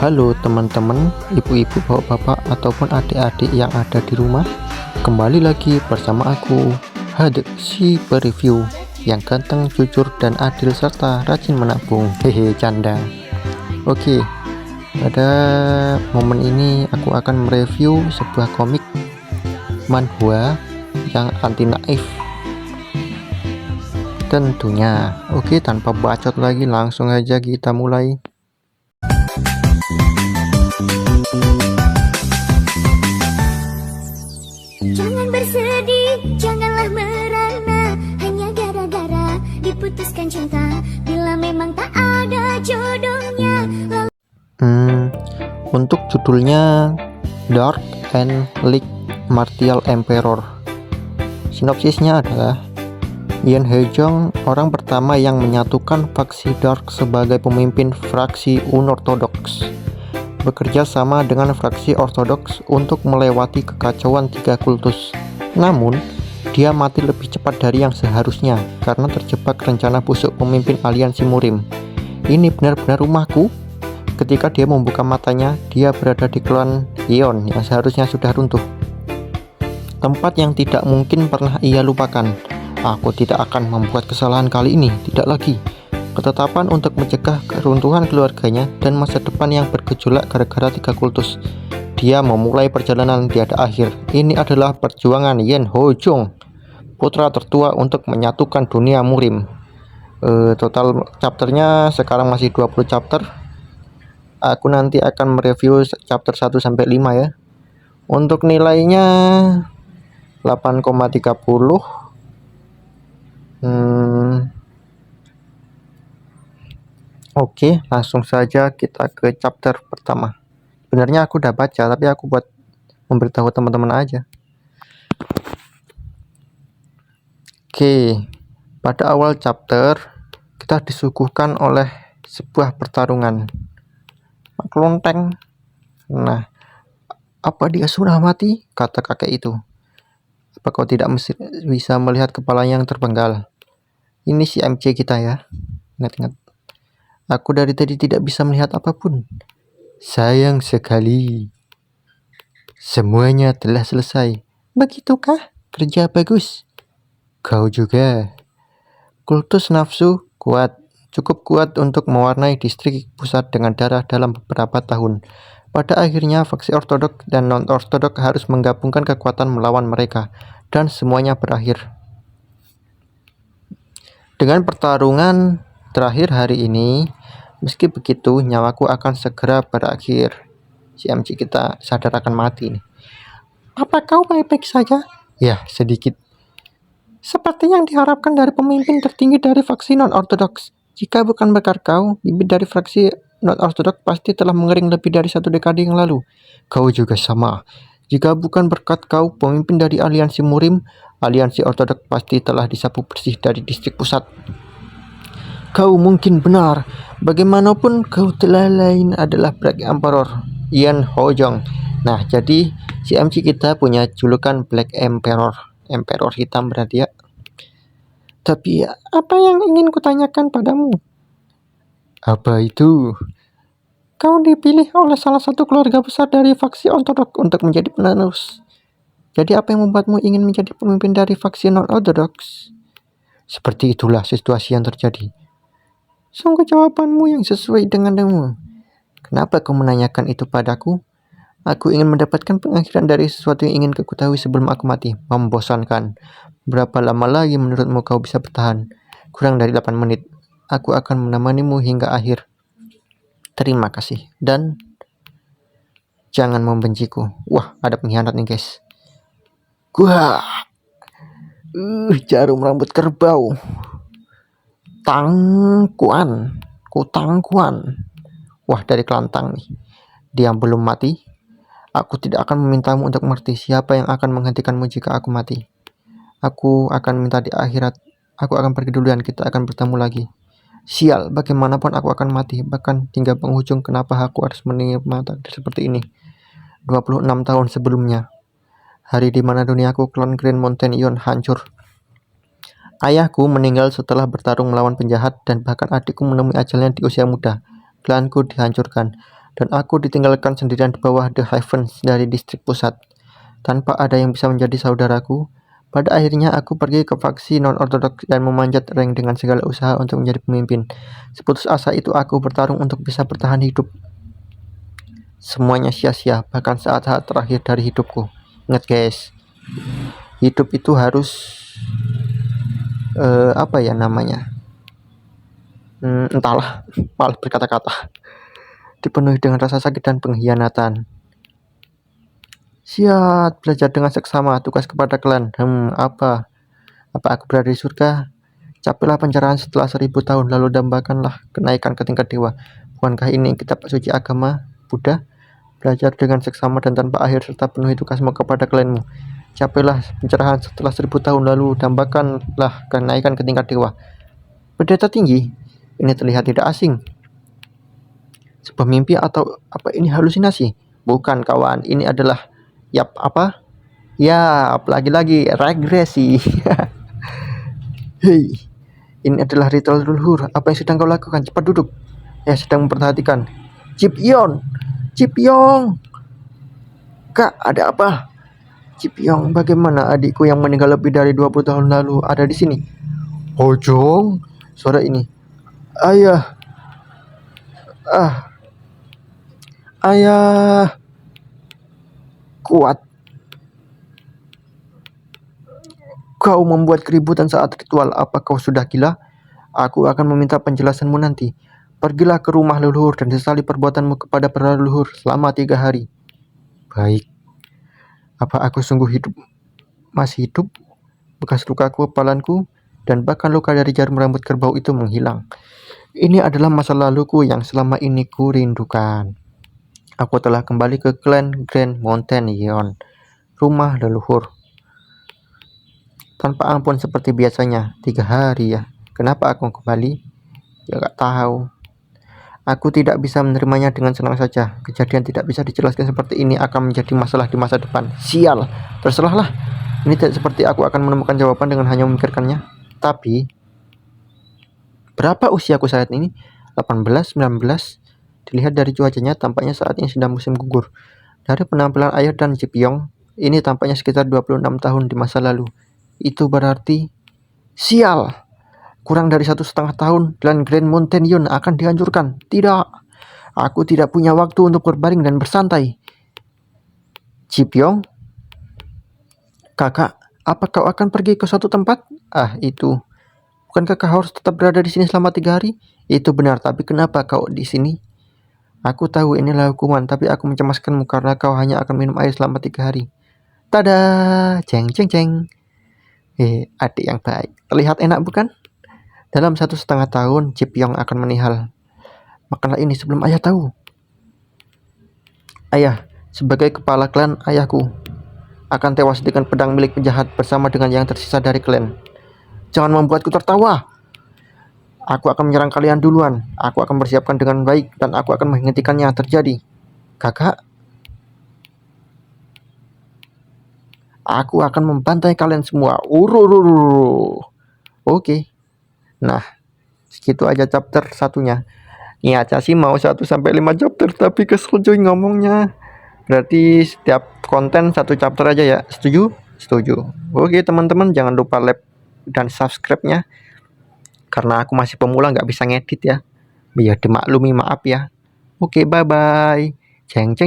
Halo teman-teman, ibu-ibu, bapak-bapak, ataupun adik-adik yang ada di rumah. Kembali lagi bersama aku, Hade, si pereview yang ganteng, jujur, dan adil serta rajin menabung. Hehe, canda. Oke, pada momen ini aku akan mereview sebuah komik manhwa yang anti naif tentunya. Oke, tanpa bacot lagi, langsung aja kita mulai. Jangan bersedih, janganlah merana, hanya gara-gara diputuskan cinta. Bila memang tak ada jodohnya. Untuk judulnya Dark and Light Martial Emperor. Sinopsisnya adalah Yen Hejong, orang pertama yang menyatukan faksi Dark sebagai pemimpin fraksi unortodoks, bekerja sama dengan fraksi ortodoks untuk melewati kekacauan tiga kultus. Namun, dia mati lebih cepat dari yang seharusnya karena terjebak rencana busuk pemimpin aliansi Murim. Ini benar-benar rumahku. Ketika dia membuka matanya, dia berada di klan Yeon yang seharusnya sudah runtuh. Tempat yang tidak mungkin pernah ia lupakan. Aku tidak akan membuat kesalahan kali ini, tidak lagi. Ketetapan untuk mencegah keruntuhan keluarganya dan masa depan yang bergejolak gara-gara tiga kultus. Dia memulai perjalanan tiada akhir. Ini adalah perjuangan Yen Hojong, putra tertua untuk menyatukan dunia Murim. Total chapternya sekarang masih 20 chapter. Aku nanti akan mereview chapter 1 sampai 5 ya. Untuk nilainya 8,30. Oke, langsung saja kita ke chapter pertama. Sebenarnya aku udah baca, tapi aku buat memberitahu teman-teman aja. Oke, pada awal chapter kita disuguhkan oleh sebuah pertarungan Klonteng. Nah, apa dia sudah mati? Kata kakek itu. Apa kau tidak bisa melihat kepala yang terpenggal? Ini si MC kita ya. Ingat-ingat. Aku dari tadi tidak bisa melihat apapun. Sayang sekali. Semuanya telah selesai. Begitukah? Kerja bagus. Kau juga. Kultus nafsu kuat. Cukup kuat untuk mewarnai distrik pusat dengan darah dalam beberapa tahun. Pada akhirnya faksi ortodok dan non-ortodok harus menggabungkan kekuatan melawan mereka. Dan semuanya berakhir. Dengan pertarungan terakhir hari ini, meski begitu nyawaku akan segera berakhir. Si MC kita sadar akan mati nih. Apa kau baik-baik saja? Ya, sedikit. Seperti yang diharapkan dari pemimpin tertinggi dari faksi non-ortodoks. Jika bukan berkat kau, bibit dari fraksi non-ortodoks pasti telah mengering lebih dari 1 dekade yang lalu. Kau juga sama. Jika bukan berkat kau, pemimpin dari aliansi Murim, aliansi ortodoks pasti telah disapu bersih dari distrik pusat. Kau mungkin benar. Bagaimanapun kau telah lain adalah Black Emperor Yen Hojong. Nah, jadi si MC kita punya julukan Black Emperor. Emperor hitam berarti ya. Tapi apa yang ingin kutanyakan padamu? Apa itu? Kau dipilih oleh salah satu keluarga besar dari faksi ortodoks untuk menjadi penerus. Jadi apa yang membuatmu ingin menjadi pemimpin dari faksi non-ortodoks? Seperti itulah situasi yang terjadi. Sungguh jawabanmu yang sesuai denganmu. Kenapa kau menanyakan itu padaku? Aku ingin mendapatkan pengakhiran dari sesuatu yang ingin kau ketahui sebelum aku mati. Membosankan. Berapa lama lagi menurutmu kau bisa bertahan? Kurang dari 8 menit. Aku akan menemanimu hingga akhir. Terima kasih. Dan jangan membenciku. Wah, ada pengkhianat nih guys. Wah. Jarum rambut kerbau. Tangkuan. Wah, dari Kelantang nih. Dia belum mati. Aku tidak akan memintamu untuk mati. Siapa yang akan menghentikanmu jika aku mati? Aku akan minta di akhirat. Aku akan pergi duluan. Kita akan bertemu lagi. Sial, bagaimanapun aku akan mati. Bahkan hingga penghujung. Kenapa aku harus menerima takdir seperti ini? 26 tahun sebelumnya, hari di mana duniaku, klan Green Mountain Ion, hancur. Ayahku meninggal setelah bertarung melawan penjahat, dan bahkan adikku menemui ajalnya di usia muda. Klanku dihancurkan. dan aku ditinggalkan sendirian di bawah The Heavens dari distrik pusat, tanpa ada yang bisa menjadi saudaraku. Pada akhirnya aku pergi ke faksi non-ortodoks dan memanjat rank dengan segala usaha untuk menjadi pemimpin. Seputus asa itu aku bertarung untuk bisa bertahan hidup. Semuanya sia-sia, bahkan saat-saat terakhir dari hidupku. Ingat guys, hidup itu harus apa ya namanya? Entahlah, malah berkata-kata. Dipenuhi dengan rasa sakit dan pengkhianatan. Siap, belajar dengan seksama, tugas kepada klan. Apa aku berada di surga? Capailah pencerahan setelah 1000 tahun, lalu dambakanlah kenaikan ke tingkat dewa. Bukankah ini kitab suci agama Buddha? Belajar dengan seksama dan tanpa akhir serta penuhi tugasmu kepada klanmu. Capailah pencerahan setelah 1000 tahun, lalu dambakanlah kenaikan ke tingkat dewa. Pendeta tinggi, ini terlihat tidak asing. Sebuah mimpi atau apa ini halusinasi? Bukan kawan, ini adalah apa? Ya, lagi-lagi regresi. Hei, ini adalah ritual leluhur. Apa yang sedang kau lakukan? Cepat duduk. Ya, sedang memperhatikan. Cipyong, Kak, ada apa? Cipyong, bagaimana adikku yang meninggal lebih dari 20 tahun lalu ada di sini? Hojong, suara ini. Ayah. Ayah. Kuat. Kau membuat keributan saat ritual. Apa kau sudah gila? Aku akan meminta penjelasanmu nanti. Pergilah ke rumah leluhur dan sesali perbuatanmu kepada para leluhur selama 3 hari. Baik. Apa aku sungguh masih hidup? Bekas lukaku, kepalanku, dan bahkan luka dari jarum rambut kerbau itu menghilang. Ini adalah masa laluku yang selama ini ku rindukan. Aku telah kembali ke klan Grand Mountain, rumah leluhur. Tanpa ampun seperti biasanya, 3 hari ya. Kenapa aku kembali? Ya gak tahu. Aku tidak bisa menerimanya dengan senang saja. Kejadian tidak bisa dijelaskan seperti ini akan menjadi masalah di masa depan. Sial, terserahlah. Ini tidak seperti aku akan menemukan jawaban dengan hanya memikirkannya. Tapi, berapa usiaku saat ini? 18, 19. Dilihat dari cuacanya, tampaknya saat ini sedang musim gugur. Dari penampilan ayah dan Cipyong, ini tampaknya sekitar 26 tahun di masa lalu. Itu berarti, sial, kurang dari 1,5 tahun dan Grand Mountain akan dihancurkan. Tidak, aku tidak punya waktu untuk berbaring dan bersantai. Cipyong, kakak, apa kau akan pergi ke suatu tempat? Itu. Bukankah kau harus tetap berada di sini selama 3 hari? Itu benar, tapi kenapa kau di sini? Aku tahu inilah hukuman, tapi aku mencemaskanmu karena kau hanya akan minum air selama 3 hari. Tada! Ceng. Adik yang baik. Terlihat enak bukan? Dalam 1,5 tahun, Cipyong akan meninggal. Makanlah ini sebelum ayah tahu. Ayah, sebagai kepala klan, ayahku akan tewas dengan pedang milik penjahat bersama dengan yang tersisa dari klan. Jangan membuatku tertawa. Aku akan menyerang kalian duluan. Aku akan bersiapkan dengan baik dan aku akan menghentikannya terjadi. Kakak, aku akan membantai kalian semua. Oke. Nah, segitu aja chapter satunya. Niatnya sih mau 1-5 chapter, tapi kesel coy ngomongnya. Berarti setiap konten 1 chapter aja ya. Setuju? Setuju. Oke teman-teman, jangan lupa like dan subscribe-nya. Karena aku masih pemula gak bisa ngedit ya. Biar dimaklumi, maaf ya. Oke, bye-bye. Ceng.